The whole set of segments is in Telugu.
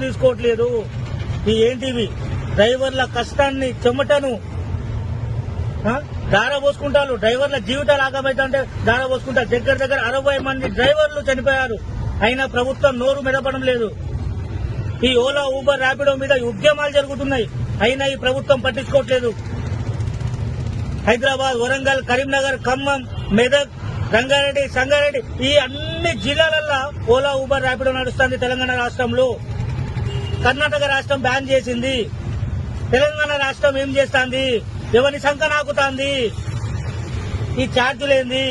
తీసుకోవట్లేదు? ఈ ఏంటివి? డ్రైవర్ల కష్టాన్ని చెమటను దార పోసుకుంటారు. డ్రైవర్ల జీవితాలు ఆగమైతే దార పోసుకుంటారు. దగ్గర 60 మంది డ్రైవర్లు చనిపోయారు. అయినా ప్రభుత్వం నోరు మెదపడం లేదు. ఈ ఓలా ఊబర్ ర్యాపిడో మీద ఉద్యమాలు జరుగుతున్నాయి. అయినా ఈ ప్రభుత్వం పట్టించుకోవట్లేదు. హైదరాబాద్, వరంగల్, కరీంనగర్, ఖమ్మం, మెదక్, రంగారెడ్డి, సంగారెడ్డి ఈ అన్ని జిల్లాలల్లో ఓలా ఊబర్ ర్యాపిడో నడుస్తుంది. తెలంగాణ రాష్ట్రంలో కర్ణాటక రాష్ట్రం బ్యాన్ చేసింది. తెలంగాణ రాష్ట్రం ఏం చేస్తుంది? ఎవరిని సంఖ నాకుతాంది? ఈ ఛార్జీలేంది?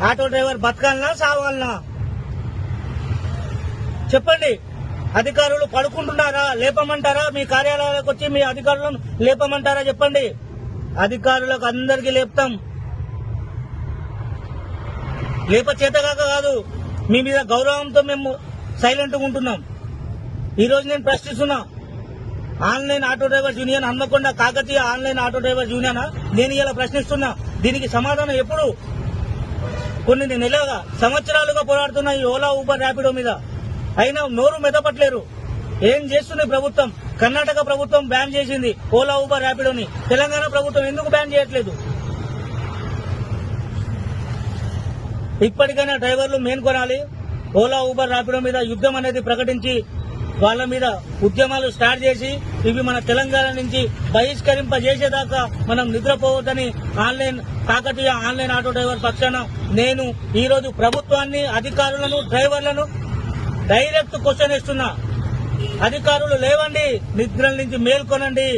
Auto driver బతకాలనా సావాలనా? చెప్పండి. అధికారులు పడుకుంటున్నారా? లేపమంటారా? మీ కార్యాలయాలకు వచ్చి మీ అధికారులను లేపమంటారా? చెప్పండి. అధికారులకు అందరికీ లేపుతాం. లేప చేతగాక కాదు, మీ మీద గౌరవంతో మేము సైలెంట్గా ఉంటున్నాం. ఈ రోజు నేను ప్రశ్నిస్తున్నా, online auto drivers union Hanmakonda Kakatiya online auto drivers union నేను ఇలా ప్రశ్నిస్తున్నా. దీనికి సమాధానం ఎప్పుడు? కొన్ని నెలలుగా, సంవత్సరాలుగా పోరాడుతున్నా ఈ ఓలా ఊబర్ ర్యాపిడో మీద. అయినా నోరు మెదపట్లేరు. ఏం చేస్తుంది ప్రభుత్వం? కర్ణాటక ప్రభుత్వం బ్యాన్ చేసింది ఓలా ఊబర్ ర్యాపిడోని. తెలంగాణ ప్రభుత్వం ఎందుకు బ్యాన్ చేయట్లేదు? ఇప్పటికైనా డ్రైవర్లు మేల్కొనాలి. ఓలా ఊబర్ ర్యాపిడో మీద యుద్ధం అనేది ప్రకటించి వాళ్ళ మీద ఉద్యమాలు స్టార్ట్ చేసి ఇవి మన తెలంగాణ నుంచి బహిష్కరింపజేసేదాకా మనం నిద్రపోవద్దని కాకతీయ ఆన్లైన్ ఆటో డ్రైవర్ పక్షాన నేను ఈ రోజు ప్రభుత్వాన్ని, అధికారులను, డ్రైవర్లను డైరెక్ట్ క్వశ్చన్ ఇస్తున్నా. అధికారులు లేవండి, నిద్రల నుంచి మేల్కొనండి.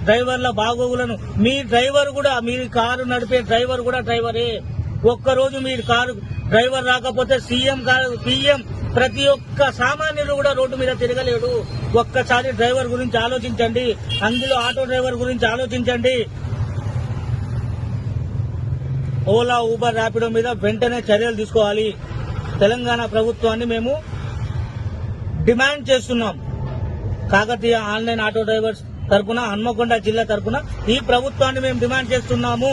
డ్రైవర్ల బాగోగులను, మీ డ్రైవర్ కూడా, మీ కారు నడిపే డ్రైవర్ కూడా డ్రైవరే. ఒక్కరోజు మీరు కారు డ్రైవర్ రాకపోతే సీఎం ప్రతి ఒక్క సామాన్యుడు కూడా రోడ్డు మీద తిరగలేడు. ఒక్కసారి డ్రైవర్ గురించి ఆలోచించండి. అందులో ఆటో డ్రైవర్ గురించి ఆలోచించండి. ఓలా ఊబర్ ర్యాపిడో మీద వెంటనే చర్యలు తీసుకోవాలి. తెలంగాణ ప్రభుత్వాన్ని మేము డిమాండ్ చేస్తున్నాం. కాకతీయ ఆన్లైన్ ఆటో డ్రైవర్స్ తరపున, హన్మకొండ జిల్లా తరపున ఈ ప్రభుత్వాన్ని మేము డిమాండ్ చేస్తున్నాము.